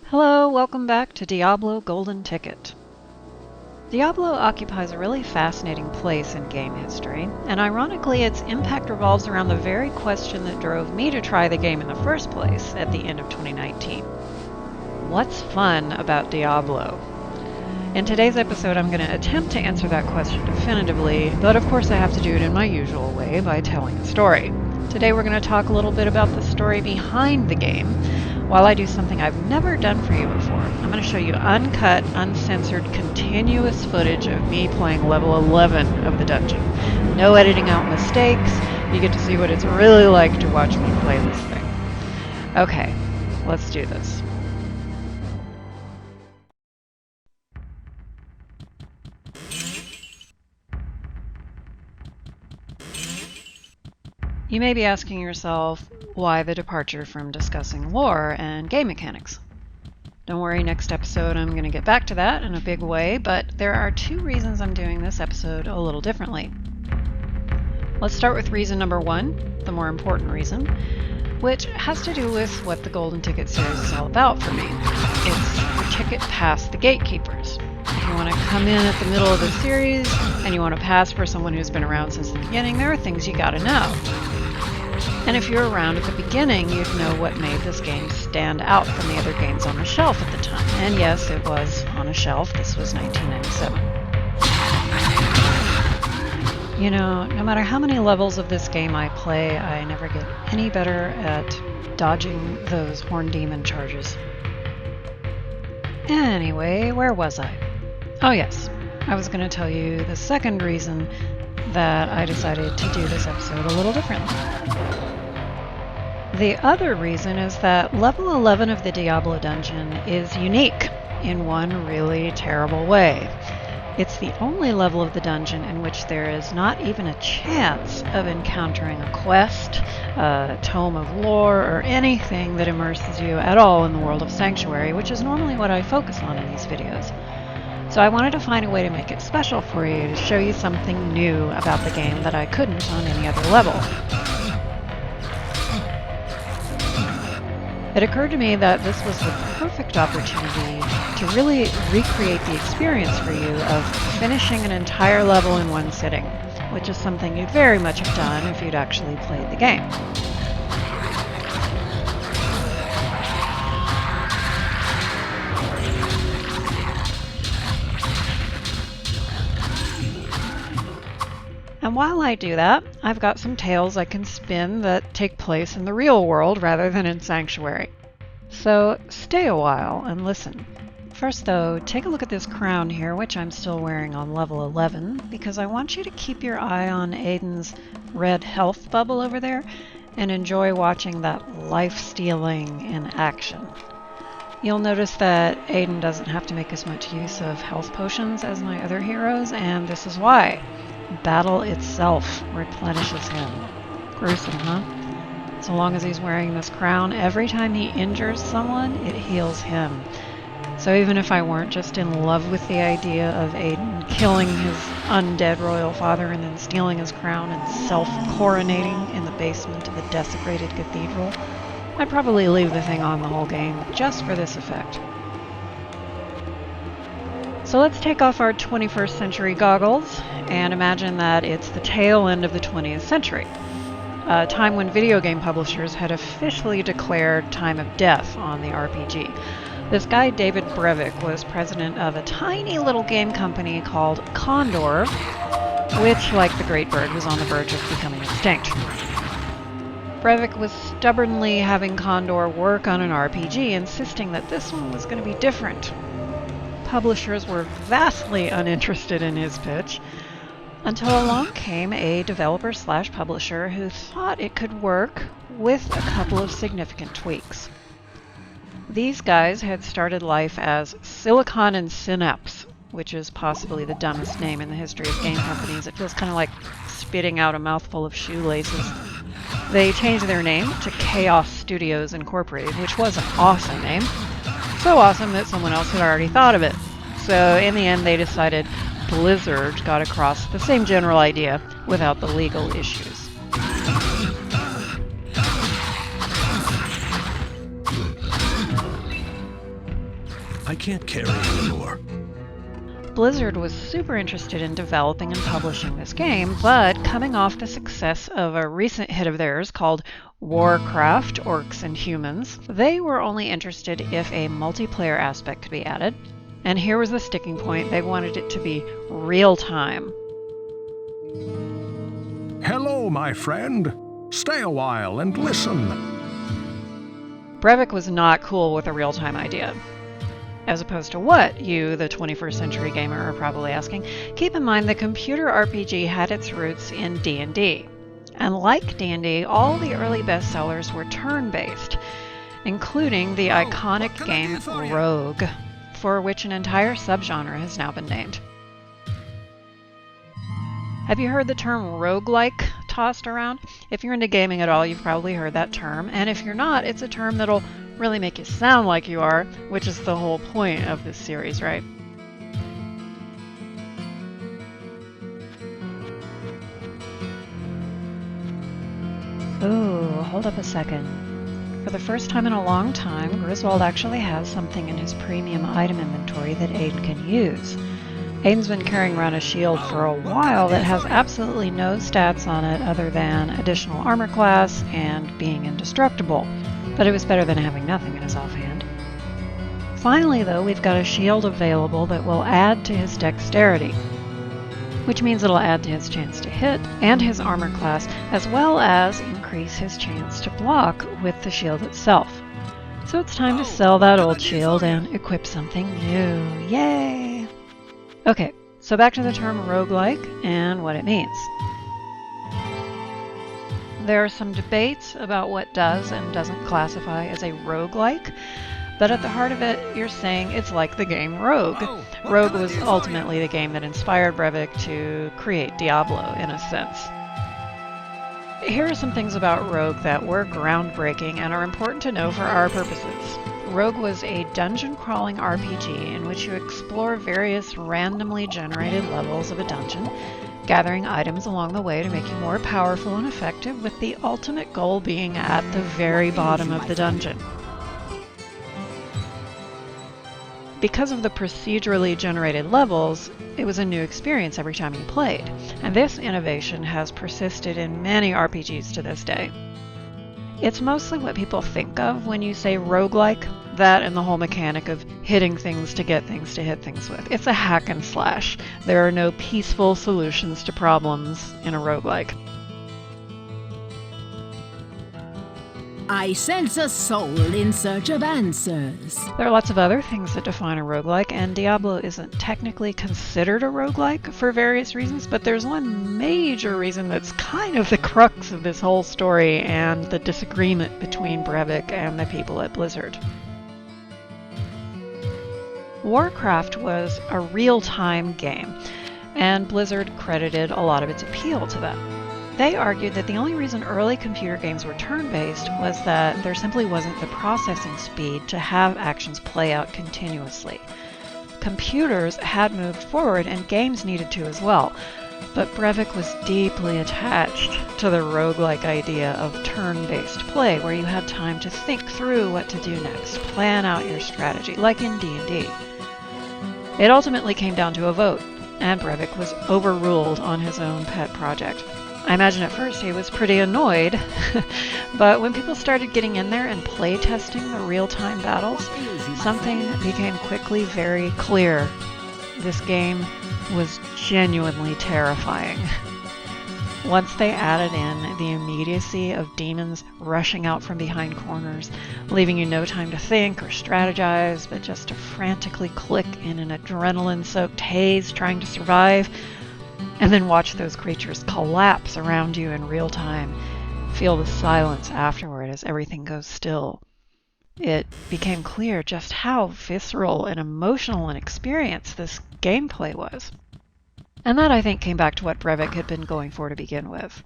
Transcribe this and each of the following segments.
Hello, welcome back to Diablo Golden Ticket. Diablo occupies a really fascinating place in game history, and ironically its impact revolves around the very question that drove me to try the game in the first place at the end of 2019. What's fun about Diablo? In today's episode I'm going to attempt to answer that question definitively, but of course I have to do it in my usual way by telling a story. Today we're going to talk a little bit about the story behind the game, while I do something I've never done for you before. I'm going to show you uncut, uncensored, continuous footage of me playing level 11 of the dungeon. No editing out mistakes. You get to see what it's really like to watch me play this thing. Okay, let's do this. You may be asking yourself, why the departure from discussing lore and game mechanics? Don't worry, next episode I'm going to get back to that in a big way, but there are two reasons I'm doing this episode a little differently. Let's start with reason number one, the more important reason, which has to do with what the Golden Ticket series is all about for me. It's the ticket past the gatekeepers. If you want to come in at the middle of the series and you want to pass for someone who's been around since the beginning, there are things you gotta know. And if you're around at the beginning, you'd know what made this game stand out from the other games on the shelf at the time. And yes, it was on a shelf. This was 1997. You know, no matter how many levels of this game I play, I never get any better at dodging those horn demon charges. Anyway, where was I? Oh yes, I was going to tell you the second reason that I decided to do this episode a little differently. The other reason is that level 11 of the Diablo dungeon is unique in one really terrible way. It's the only level of the dungeon in which there is not even a chance of encountering a quest, a tome of lore, or anything that immerses you at all in the world of Sanctuary, which is normally what I focus on in these videos. So I wanted to find a way to make it special for you, to show you something new about the game that I couldn't on any other level. It occurred to me that this was the perfect opportunity to really recreate the experience for you of finishing an entire level in one sitting, which is something you'd very much have done if you'd actually played the game. And while I do that, I've got some tales I can spin that take place in the real world rather than in Sanctuary. So stay a while and listen. First though, take a look at this crown here, which I'm still wearing on level 11, because I want you to keep your eye on Aiden's red health bubble over there and enjoy watching that life-stealing in action. You'll notice that Aiden doesn't have to make as much use of health potions as my other heroes, and this is why. Battle itself replenishes him. Gruesome, huh? So long as he's wearing this crown, every time he injures someone, it heals him. So even if I weren't just in love with the idea of Aiden killing his undead royal father and then stealing his crown and self-coronating in the basement of a desecrated cathedral, I'd probably leave the thing on the whole game just for this effect. So let's take off our 21st century goggles and imagine that it's the tail end of the 20th century, a time when video game publishers had officially declared time of death on the RPG. This guy, David Brevik, was president of a tiny little game company called Condor, which, like the Great Bird, was on the verge of becoming extinct. Brevik was stubbornly having Condor work on an RPG, insisting that this one was going to be different. Publishers were vastly uninterested in his pitch, until along came a developer/publisher who thought it could work with a couple of significant tweaks. These guys had started life as Silicon and Synapse, which is possibly the dumbest name in the history of game companies. It feels kind of like spitting out a mouthful of shoelaces. They changed their name to Chaos Studios Incorporated, which was an awesome name. So awesome that someone else had already thought of it. So in the end they decided Blizzard got across the same general idea without the legal issues. I can't carry anymore. Blizzard was super interested in developing and publishing this game, but coming off the success of a recent hit of theirs called Warcraft: Orcs and Humans, they were only interested if a multiplayer aspect could be added. And here was the sticking point: they wanted it to be real-time. Hello, my friend. Stay a while and listen. Brevik was not cool with a real-time idea. As opposed to what, you, the 21st century gamer, are probably asking. Keep in mind the computer RPG had its roots in D&D. And like D&D, all the early bestsellers were turn-based, including the iconic game Rogue, for which an entire subgenre has now been named. Have you heard the term roguelike tossed around? If you're into gaming at all, you've probably heard that term, and if you're not, it's a term that'll really make you sound like you are, which is the whole point of this series, right? Ooh, hold up a second. For the first time in a long time, Griswold actually has something in his premium item inventory that Aiden can use. Aiden's been carrying around a shield for a while that has absolutely no stats on it other than additional armor class and being indestructible, but it was better than having nothing in his offhand. Finally, though, we've got a shield available that will add to his dexterity, which means it'll add to his chance to hit and his armor class, as well as increase his chance to block with the shield itself. So it's time to sell that old shield and equip something new. Yay! Okay, so back to the term roguelike and what it means. There are some debates about what does and doesn't classify as a roguelike, but at the heart of it, you're saying it's like the game Rogue. Rogue was ultimately the game that inspired Brevik to create Diablo, in a sense. Here are some things about Rogue that were groundbreaking and are important to know for our purposes. Rogue was a dungeon-crawling RPG in which you explore various randomly generated levels of a dungeon, gathering items along the way to make you more powerful and effective, with the ultimate goal being at the very bottom of the dungeon. Because of the procedurally generated levels, it was a new experience every time you played, and this innovation has persisted in many RPGs to this day. It's mostly what people think of when you say roguelike, that and the whole mechanic of hitting things to get things to hit things with. It's a hack and slash. There are no peaceful solutions to problems in a roguelike. I sense a soul in search of answers. There are lots of other things that define a roguelike, and Diablo isn't technically considered a roguelike for various reasons, but there's one major reason that's kind of the crux of this whole story and the disagreement between Brevik and the people at Blizzard. Warcraft was a real-time game, and Blizzard credited a lot of its appeal to that. They argued that the only reason early computer games were turn-based was that there simply wasn't the processing speed to have actions play out continuously. Computers had moved forward and games needed to as well, but Brevik was deeply attached to the roguelike idea of turn-based play, where you had time to think through what to do next, plan out your strategy, like in D&D. It ultimately came down to a vote, and Brevik was overruled on his own pet project. I imagine at first he was pretty annoyed, but when people started getting in there and play testing the real-time battles, something became quickly very clear. This game was genuinely terrifying. Once they added in the immediacy of demons rushing out from behind corners, leaving you no time to think or strategize, but just to frantically click in an adrenaline-soaked haze trying to survive, and then watch those creatures collapse around you in real time. Feel the silence afterward as everything goes still. It became clear just how visceral and emotional an experience this gameplay was. And that, I think, came back to what Brevik had been going for to begin with.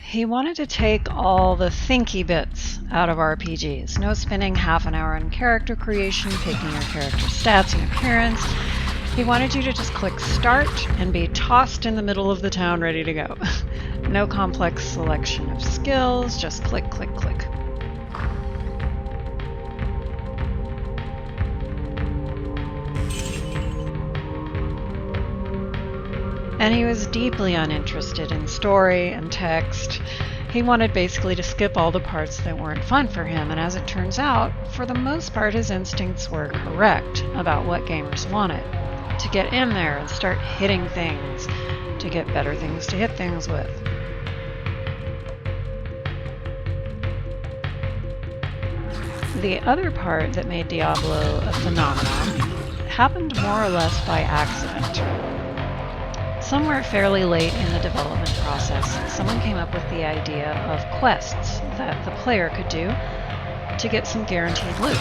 He wanted to take all the thinky bits out of RPGs. No spending half an hour on character creation, picking your character's stats and appearance. He wanted you to just click start and be tossed in the middle of the town ready to go. No complex selection of skills, just click, click, click. And he was deeply uninterested in story and text. He wanted basically to skip all the parts that weren't fun for him, and as it turns out, for the most part his instincts were correct about what gamers wanted. To get in there and start hitting things, to get better things to hit things with. The other part that made Diablo a phenomenon happened more or less by accident. Somewhere fairly late in the development process, someone came up with the idea of quests that the player could do to get some guaranteed loot.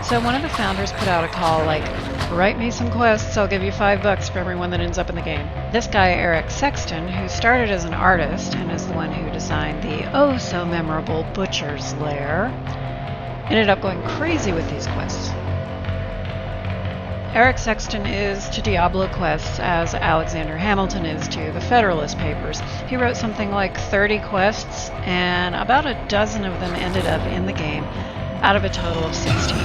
So one of the founders put out a call like, write me some quests, I'll give you $5 for everyone that ends up in the game. This guy, Eric Sexton, who started as an artist and is the one who designed the oh-so-memorable Butcher's Lair, ended up going crazy with these quests. Eric Sexton is to Diablo quests as Alexander Hamilton is to the Federalist Papers. He wrote something like 30 quests, and about a dozen of them ended up in the game, out of a total of 16.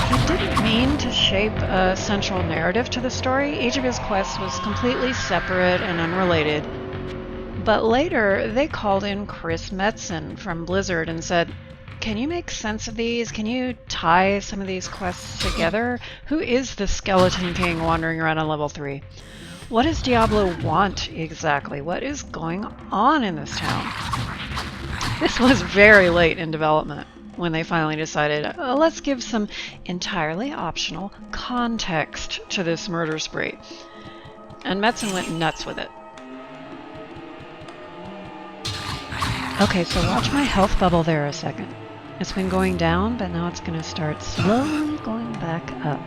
He didn't mean to shape a central narrative to the story. Each of his quests was completely separate and unrelated. But later, they called in Chris Metzen from Blizzard and said, can you make sense of these? Can you tie some of these quests together? Who is the Skeleton King wandering around on level 3? What does Diablo want exactly? What is going on in this town? This was very late in development when they finally decided, let's give some entirely optional context to this murder spree. And Metzen went nuts with it. Okay, so watch my health bubble there a second. It's been going down, but now it's going to start slowly going back up.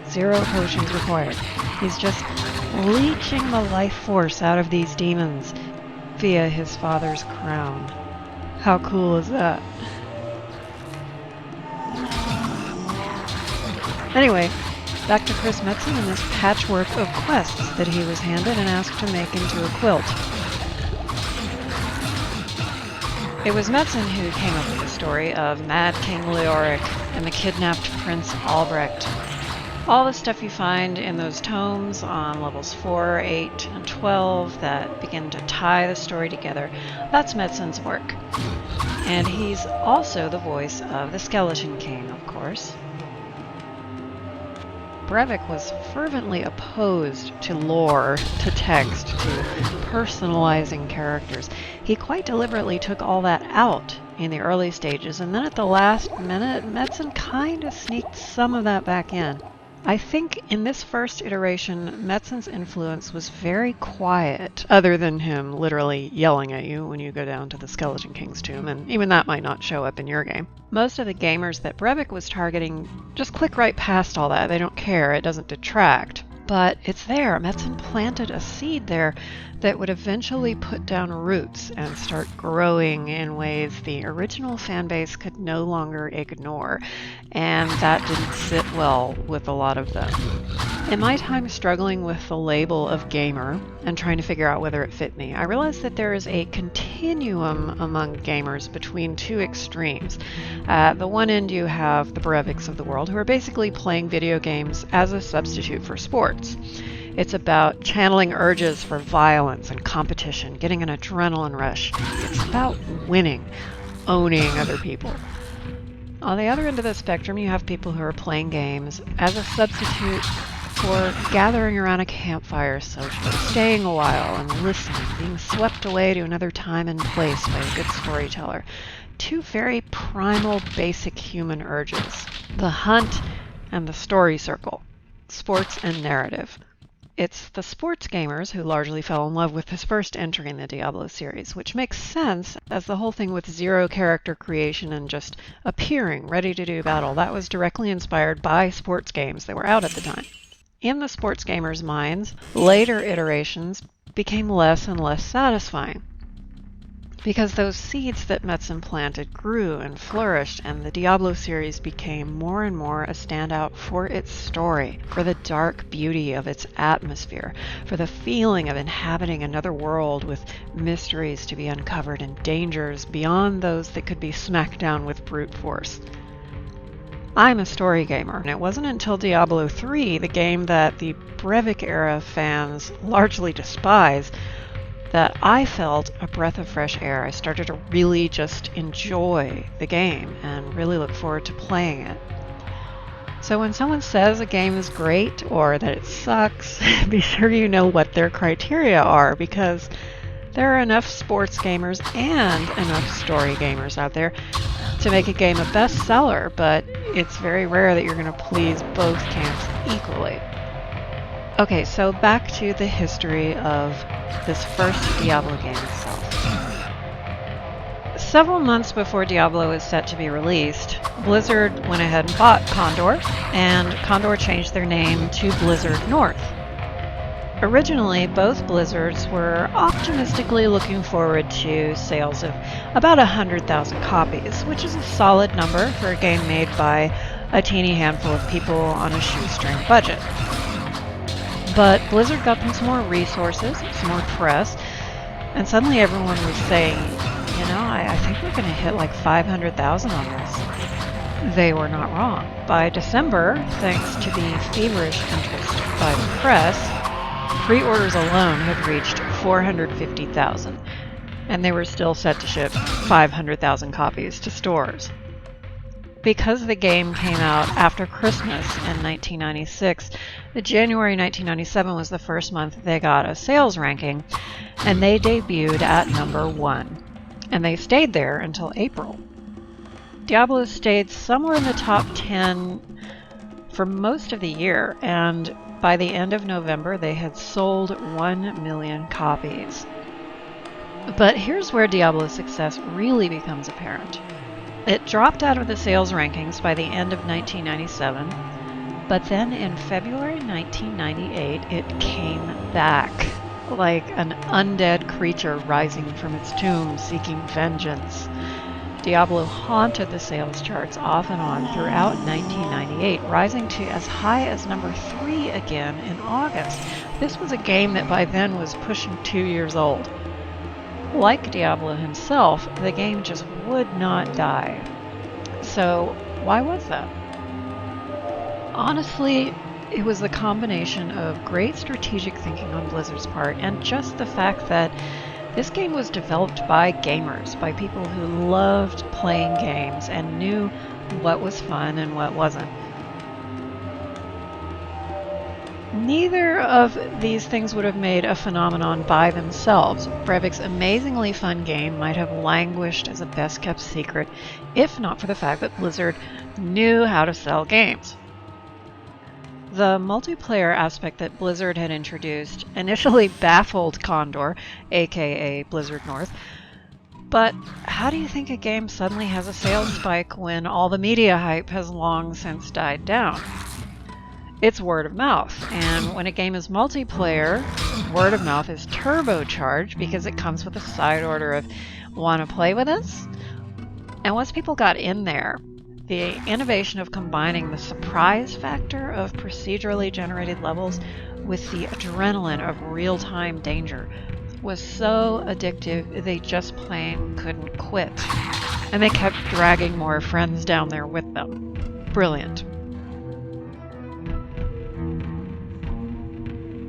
0 potions required. He's just leeching the life force out of these demons via his father's crown. How cool is that? Anyway, back to Chris Metzen and this patchwork of quests that he was handed and asked to make into a quilt. It was Metzen who came up with the story of Mad King Leoric and the kidnapped Prince Albrecht. All the stuff you find in those tomes on levels 4, 8, and 12 that begin to tie the story together, that's Metzen's work. And he's also the voice of the Skeleton King, of course. Brevik was fervently opposed to lore, to text, to personalizing characters. He quite deliberately took all that out in the early stages, and then at the last minute, Metzen kind of sneaked some of that back in. I think in this first iteration, Metzen's influence was very quiet, other than him literally yelling at you when you go down to the Skeleton King's tomb, and even that might not show up in your game. Most of the gamers that Brevik was targeting just click right past all that. They don't care. It doesn't detract. But it's there. Metzen planted a seed there that would eventually put down roots and start growing in ways the original fanbase could no longer ignore. And that didn't sit well with a lot of them. In my time struggling with the label of gamer and trying to figure out whether it fit me, I realized that there is a continuum among gamers between two extremes. At the one end you have the Breviks of the world who are basically playing video games as a substitute for sports. It's about channeling urges for violence and competition, getting an adrenaline rush. It's about winning, owning other people. On the other end of the spectrum, you have people who are playing games as a substitute for gathering around a campfire socially, staying a while and listening, being swept away to another time and place by a good storyteller. Two very primal, basic human urges. The hunt and the story circle. Sports and narrative. It's the sports gamers who largely fell in love with this first entry in the Diablo series, which makes sense as the whole thing with zero character creation and just appearing ready to do battle, that was directly inspired by sports games that were out at the time. In the sports gamers' minds, later iterations became less and less satisfying because those seeds that Metzen planted grew and flourished, and the Diablo series became more and more a standout for its story, for the dark beauty of its atmosphere, for the feeling of inhabiting another world with mysteries to be uncovered and dangers beyond those that could be smacked down with brute force. I'm a story gamer, and it wasn't until Diablo 3, the game that the Breivik era fans largely despise, that I felt a breath of fresh air. I started to really just enjoy the game and really look forward to playing it. So when someone says a game is great or that it sucks, be sure you know what their criteria are, because there are enough sports gamers and enough story gamers out there to make a game a bestseller, but it's very rare that you're going to please both camps equally. Okay, so back to the history of this first Diablo game itself. Several months before Diablo is set to be released, Blizzard went ahead and bought Condor, and Condor changed their name to Blizzard North. Originally, both Blizzards were optimistically looking forward to sales of about 100,000 copies, which is a solid number for a game made by a teeny handful of people on a shoestring budget. But Blizzard got them some more resources, some more press, and suddenly everyone was saying, you know, I think we're going to hit like 500,000 on this. They were not wrong. By December, thanks to the feverish interest by the press, pre-orders alone had reached 450,000, and they were still set to ship 500,000 copies to stores. Because the game came out after Christmas in 1996, January 1997 was the first month they got a sales ranking, and they debuted at number 1. And they stayed there until April. Diablo stayed somewhere in the top 10 for most of the year, and by the end of November they had sold 1 million copies. But here's where Diablo's success really becomes apparent. It dropped out of the sales rankings by the end of 1997, but then in February 1998 it came back, like an undead creature rising from its tomb seeking vengeance. Diablo haunted the sales charts off and on throughout 1998, rising to as high as number 3 again in August. This was a game that by then was pushing 2 years old. Like Diablo himself, the game just would not die. So, why was that? Honestly, it was the combination of great strategic thinking on Blizzard's part and just the fact that this game was developed by gamers, by people who loved playing games and knew what was fun and what wasn't. Neither of these things would have made a phenomenon by themselves. Breivik's amazingly fun game might have languished as a best-kept secret if not for the fact that Blizzard knew how to sell games. The multiplayer aspect that Blizzard had introduced initially baffled Condor, aka Blizzard North. But how do you think a game suddenly has a sales spike when all the media hype has long since died down? It's word of mouth, and when a game is multiplayer, word of mouth is turbocharged because it comes with a side order of, "Want to play with us?" And once people got in there, the innovation of combining the surprise factor of procedurally generated levels with the adrenaline of real-time danger was so addictive they just plain couldn't quit. And they kept dragging more friends down there with them. Brilliant.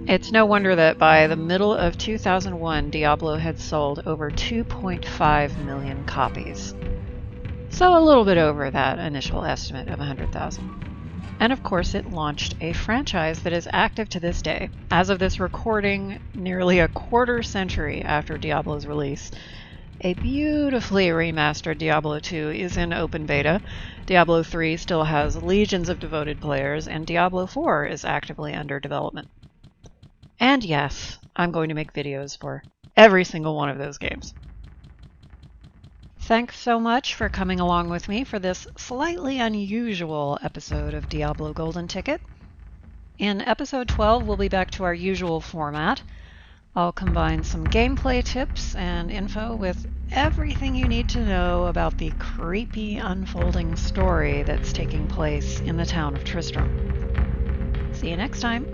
It's no wonder that by the middle of 2001, Diablo had sold over 2.5 million copies. So a little bit over that initial estimate of 100,000. And of course it launched a franchise that is active to this day. As of this recording, nearly a quarter century after Diablo's release, a beautifully remastered Diablo 2 is in open beta, Diablo 3 still has legions of devoted players, and Diablo 4 is actively under development. And yes, I'm going to make videos for every single one of those games. Thanks so much for coming along with me for this slightly unusual episode of Diablo Golden Ticket. In episode 12, we'll be back to our usual format. I'll combine some gameplay tips and info with everything you need to know about the creepy unfolding story that's taking place in the town of Tristram. See you next time.